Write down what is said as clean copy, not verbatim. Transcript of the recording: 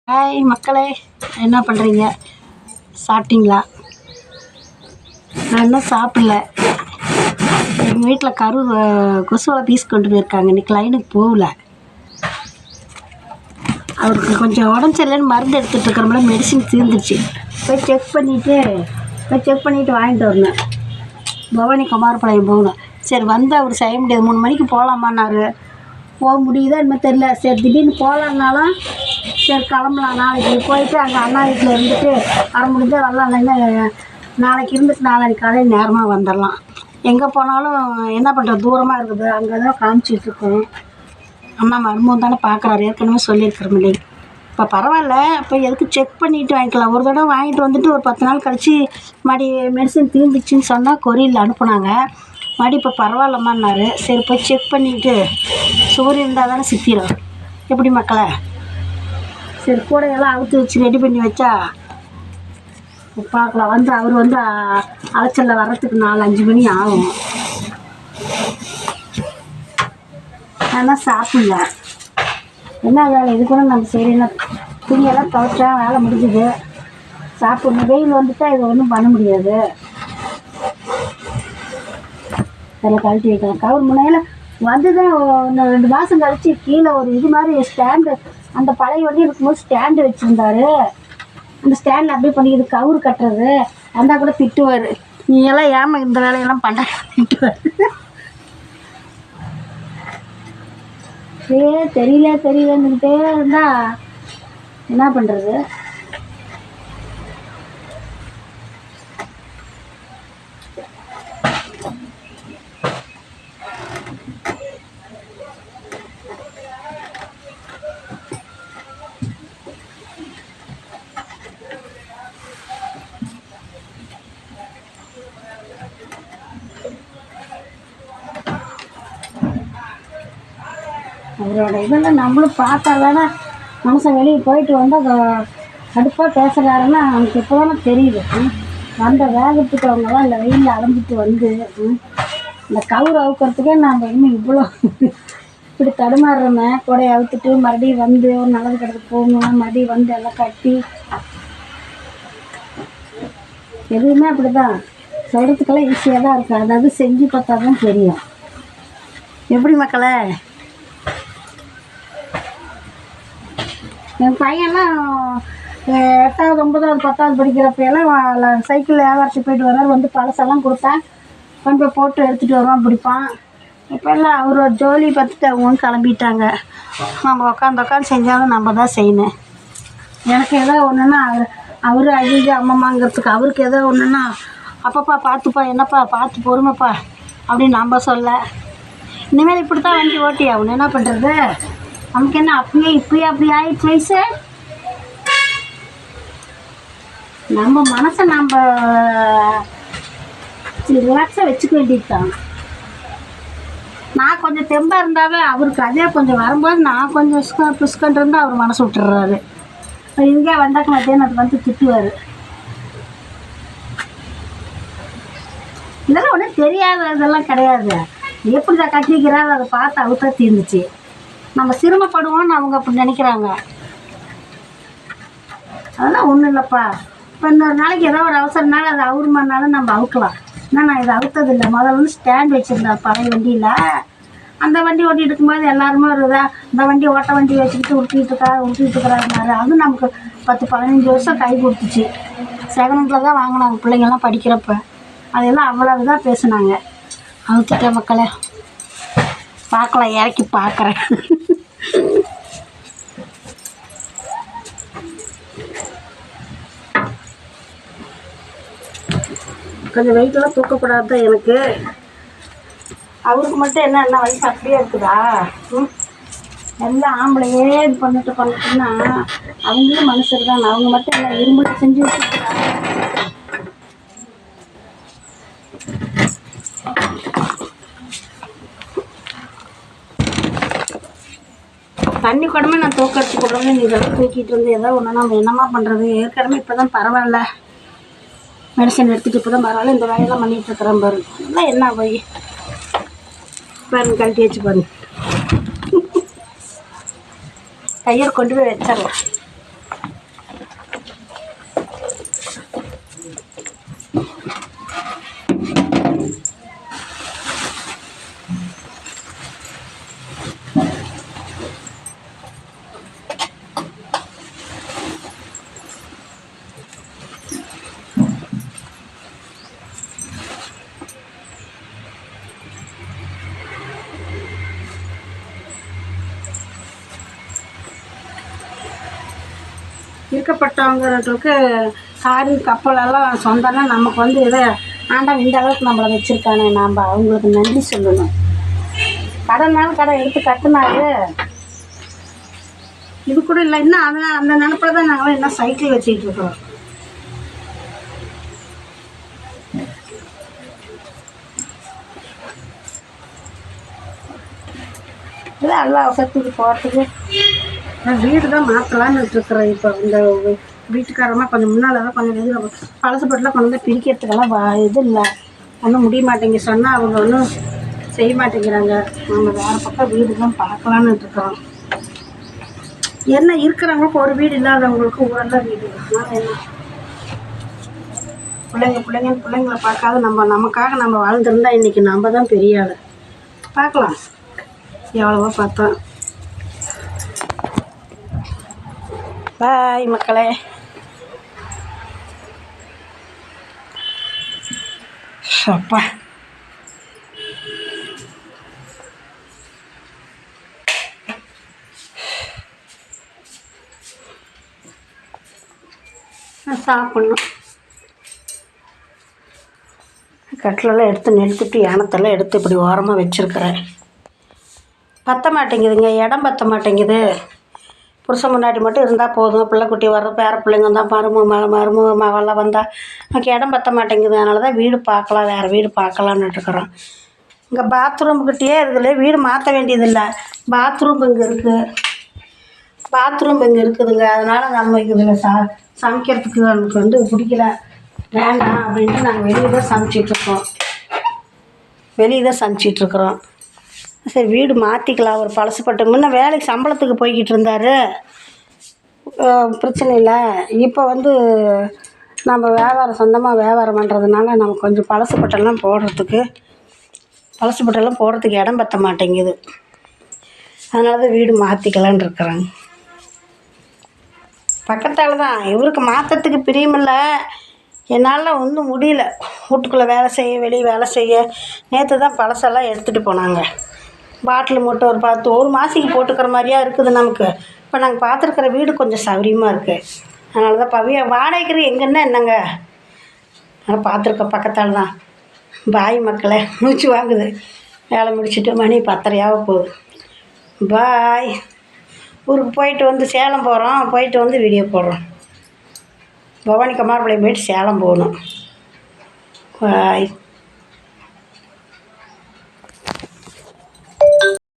Hi மக்களே, என்ன பண்ணுறீங்க? சாப்பிட்டீங்களா? நான் இன்னும் சாப்பிடல. எங்கள் வீட்டில் கொசுவலை பீஸ் கொண்டு போயிருக்காங்க. இன்றைக்கி லைனுக்கு போகல. அவருக்கு கொஞ்சம் உடம்பு சரியில்லைன்னு மருந்து எடுத்துகிட்டு இருக்கிறோம்ல, மெடிசின் தீர்ந்துச்சு. போய் செக் பண்ணிவிட்டு வாங்கிட்டு வரணும். பவானி குமாரபாளையம் போகணும். சரி வந்து அவர் செய்ய முடியாது, 3 மணிக்கு போகலாமான்னாரு. போக முடியுதா என்னமோ தெரில. சரி திடீர்னு போகலான்னாலும் சரி கிளம்பலாம். நாளைக்கு போயிட்டு அங்கே அண்ணா வீட்டில் இருந்துட்டு வர முடிஞ்சால் வரலாம். இல்லைன்னா நாளைக்கு இருந்துட்டு நாளைக்கு காலையில் நேரமாக வந்துடலாம். எங்கே போனாலும் என்ன பண்ணுறது, தூரமாக இருக்குது. அங்கே தான் காமிச்சிட்ருக்கோம். அண்ணா மருமகன் தானே பார்க்குறாரு, ஏற்கனவே சொல்லியிருக்கிறோம் இல்லைங்க. இப்போ பரவாயில்ல. இப்போ எதுக்கு செக் பண்ணிவிட்டு வாங்கிக்கலாம். ஒரு தடவை வாங்கிட்டு வந்துட்டு ஒரு 10 நாள் கழித்து மெடிசின் தீர்ந்துச்சுன்னு சொன்னால் கொரியரில் அனுப்புனாங்க. இப்போ பரவாயில்லம்மான்னாரு. சரி போய் செக் பண்ணிவிட்டு சுகர் இருந்தால் தானே சித்திரும். எப்படி மக்களை? சரி கூடையெல்லாம் அவுத்து வச்சு ரெடி பண்ணி வச்சா பார்க்கலாம். அவர் அலைச்சலில் வர்றதுக்கு 4-5 மணி ஆகும். ஆனால் சாப்பிடல. என்ன வேலை இது கூட நம்ம சரின்னா துணியெல்லாம் துவைச்சா வேலை முடிஞ்சுது. சாப்பிடணும். வெயில் வந்துட்டால் இதை ஒன்றும் பண்ண முடியாது. அதில் கழட்டி வைக்கலாம். கவர் முனையில் வந்துதான் 2 மாதம் கழிச்சு கீழே ஒரு இது மாதிரி ஸ்டாண்டு, அந்த பழைய வண்டி இருக்கும்போது ஸ்டாண்டு வச்சுருந்தாரு. அந்த ஸ்டாண்டில் அப்படியே பண்ணிக்கிது கவுரு கட்டுறது. அந்த கூட திட்டுவார், நீ எல்லாம் ஏமா இந்த வேலையெல்லாம் பண்ண திட்டுவார். தெரியலன்னுக்கிட்டே இருந்தா என்ன பண்ணுறது? அவரோட இதெல்லாம் நம்மளும் பார்த்தா தானே மனுஷன் வெளியே போயிட்டு வந்தால் கடுப்பாக பேசுகிறாருன்னா அவனுக்கு இப்போ தானே தெரியுது. வந்த வேகத்துக்கு அவங்களாம் இல்லை வெயிலில் அலைஞ்சிட்டு வந்து இந்த கவுரை அவுக்கிறதுக்கே நாம் இன்னும் இவ்வளோ இப்படி தடுமாறுறோமே. கூடையை அவுத்துட்டு மறுபடியும் வந்து ஒரு நல்லது கிடக்கு போகணும், மறுபடியும் வந்து எல்லாம் கட்டி எதுவுமே அப்படி தான் சொல்கிறதுக்கெல்லாம் ஈஸியாக தான் இருக்குது. அதாவது செஞ்சு பார்த்தா தான் தெரியும். எப்படி மக்களை? என் பையன்லாம் 8வது 9வது 10வது படிக்கிறப்பெல்லாம் சைக்கிளில் வியாபாரத்துக்கு போயிட்டு வர்றாரு. பழசெல்லாம் கொடுத்தேன், கொண்டு போய் போட்டு எடுத்துகிட்டு வருவான், பிடிப்பான். இப்போல்லாம் அவர் ஒரு ஜோலி பார்த்துட்டு அவங்க கிளம்பிட்டாங்க. நம்ம உட்காந்து செஞ்சாலும் நம்ம தான் செய்யணும். எனக்கு ஏதோ ஒன்றுன்னா அவர் அழிஞ்சு அம்மம்மாங்கிறதுக்கு, அவருக்கு ஏதோ ஒன்றுன்னா அப்பப்பா பார்த்துப்பா, என்னப்பா பார்த்து பொறுமைப்பா அப்படின்னு நம்ம சொல்ல. இனிமேல் இப்படி தான் வண்டி ஓட்டி ஆகணும். என்ன பண்ணுறது? நமக்கு என்ன இப்பயே அப்படி ஆயிடுச்சு வயசு. நம்ம மனசை நம்ம ரிலாக்ஸாக வச்சுக்க வேண்டியது தான். நான் கொஞ்சம் தெம்பாக இருந்தாவே அவருக்கு அதே கொஞ்சம் வரும்போது நான் கொஞ்சம் புஷ்கன் இருந்தால் அவர் மனசு விட்டுறாரு. இங்கே வந்தாக்க மத்தியானம் வந்து திட்டுவார். இதெல்லாம் ஒன்றும் தெரியாத இதெல்லாம் கிடையாது. எப்படி தான் கட்டிக்கிறாரு அதை பார்த்து அவுத்தா தீர்ந்துச்சு. நம்ம சிரமப்படுவோம்னு அவங்க அப்படி நினைக்கிறாங்க. அதெல்லாம் ஒன்றும் இல்லைப்பா. இப்போ இன்னொரு நாளைக்கு ஏதோ ஒரு அவசரனால அது அவுருமானாலும் நம்ம அவுக்கலாம். ஏன்னா நான் இதை அவுத்ததில்லை. முதல்ல ஸ்டாண்ட் வச்சுருந்தேன் பழைய வண்டியில். அந்த வண்டி ஓட்டிகிட்டு இருக்கும்போது எல்லாருமே வருதா இந்த வண்டி வண்டி வச்சுக்கிட்டு உருட்டிகிட்டு இருக்கிறாருனாரு. அதுவும் நமக்கு 10-15 வருஷம் கை கொடுத்துச்சு. செகண்டில் தான் வாங்கினாங்க பிள்ளைங்கள்லாம் படிக்கிறப்ப. அதெல்லாம் அவ்வளவு தான் பேசுனாங்க. அவுத்துட்டேன் மக்களை. பார்க்கலாம், இறக்கி பார்க்குறேன். கொஞ்சம் வெயிட்டெல்லாம் தூக்கக்கூடாது தான் எனக்கு. அவருக்கு மட்டும் என்ன வயசு அப்படியே இருக்குதா? எல்லாம் ஆம்பளையே இது பண்ணிட்டுன்னா அவங்களும் மனுஷர் தான். அவங்க மட்டும் எல்லாம் இரும்பு செஞ்சு வச்சுருக்காங்க. தண்ணி கூடமே நான் தூக்கடிச்சு கொடுறேன்னு நீ இதெல்லாம் தூக்கிட்டு இருந்து ஏதோ ஒன்று நம்ம என்னமா பண்ணுறது? ஏற்கனவே இப்போ தான் பரவாயில்ல, மெடிசன் எடுத்துகிட்டு இப்போ தான் பரவாயில்ல. இந்த வேலையெல்லாம் பண்ணிகிட்டு இருக்கிறேன் பாருங்க. அதெல்லாம் என்ன போய் பாருங்க, கழட்டி வச்சு பாருங்க. கையை கொண்டு போய் வச்சிடலாம். இருக்கப்பட்டவங்களுக்கு காரு கப்பலெல்லாம் சொந்தம்னா நமக்கு வந்து இதை ஆண்டவன் இந்த அளவுக்கு நம்மளை வச்சுருக்கானே, நாம் அவங்களுக்கு நன்றி சொல்லணும். கடனாலும் கடன் எடுத்து கட்டுனாரு, இது கூட இல்லை. இன்னும் அந்த நினப்பில் தான் நாங்களும் இன்னும் சைக்கிள் வச்சுக்கிட்டு இருக்கிறோம். இல்லை எல்லா அவசரத்துக்கு போகிறதுக்கு வீடு தான் மாற்றலான்னு இருக்கிறேன். இப்போ இந்த வீட்டுக்காரமாக கொஞ்சம் முன்னால் தான் கொஞ்சம் இது பழசுப்பட்டுலாம் கொண்டு வந்து பிரிக்கிறதுக்கெல்லாம் இது இல்லை, ஒன்றும் முடிய மாட்டேங்க. சொன்னால் அவங்க ஒன்றும் செய்ய மாட்டேங்கிறாங்க. நம்ம வேறு பக்கம் வீடு தான் பார்க்கலான்னு இருக்கிறோம். என்ன இருக்கிறவங்களுக்கு ஒரு வீடு இல்லாதவங்களுக்கு ஊரெல்லாம் வீடு. அதனால் என்ன பிள்ளைங்களை பார்க்காத நமக்காக நம்ம வாழ்ந்துருந்தா இன்றைக்கி நம்ம தான் பெரிய ஆள். பார்க்கலாம் எவ்வளவோ பார்த்தோம். பாய் மக்களே. அப்பா சாப்பிட்ணும். கட்டிலெல்லாம் எடுத்து நிறுத்திட்டு யானத்தெல்லாம் எடுத்து இப்படி ஓரமாக வச்சுருக்கிறேன். பற்ற மாட்டேங்குதுங்க, இடம் பற்ற மாட்டேங்குது. புருஷன் முன்னாடி மட்டும் இருந்தால் போதும். பிள்ளைக்குட்டி வர்ற பேர பிள்ளைங்க தான் மருமக மகள்லாம் வந்தால் நமக்கு இடம் பற்ற மாட்டேங்குது. அதனால தான் வீடு பார்க்கலாம், வேறு வீடு பார்க்கலான்னு இருக்கிறோம். இங்கே பாத்ரூம்கிட்டயே இருக்குல்ல, வீடு மாற்ற வேண்டியதில்லை. பாத்ரூம் இங்கே இருக்குதுங்க. அதனால் நம்ம இதில் சமைக்கிறதுக்கு நமக்கு வந்து பிடிக்கல, வேண்டாம் அப்படின்ட்டு நாங்கள் வெளியே தான் சமைச்சிட்ருக்குறோம். சரி வீடு மாற்றிக்கலாம். ஒரு பழசுப்பட்டு முன்னே வேலைக்கு சம்பளத்துக்கு போய்கிட்டு இருந்தார், பிரச்சனை இல்லை. இப்போ வந்து நம்ம சொந்தமாக வியாபாரம் பண்ணுறதுனால நமக்கு கொஞ்சம் பழசுப்பட்டெல்லாம் போடுறதுக்கு இடம் பற்ற மாட்டேங்குது. அதனால தான் வீடு மாற்றிக்கலான் இருக்கிறாங்க. பக்கத்தால் தான். இவருக்கு மாற்றத்துக்கு பிரியமில்லை, என்னால் ஒன்றும் முடியல. வீட்டுக்குள்ளே வேலை செய்ய, வெளியே வேலை செய்ய. நேற்று தான் பழசெல்லாம் எடுத்துகிட்டு போனாங்க. பாட்டில் மட்டும் ஒரு மாதத்துக்கு போட்டுக்கிற மாதிரியா இருக்குது நமக்கு. இப்போ நாங்கள் பார்த்துருக்குற வீடு கொஞ்சம் சௌகரியமாக இருக்குது. அதனால தான் வாடகைக்கு எங்கன்னா என்னங்க, அதனால் பார்த்துருக்கோம் பக்கத்தால் தான். பாய் மக்களே, மூச்சு வாங்குது. வேலை முடிச்சுட்டு மணி 10:30 போகுது. பாய். ஊருக்கு போயிட்டு வந்து சேலம் போகிறோம், போயிட்டு வந்து வீடியோ போடுறோம். பவானி கமார்பாளையம் போயிட்டு சேலம் போகணும். பாய்.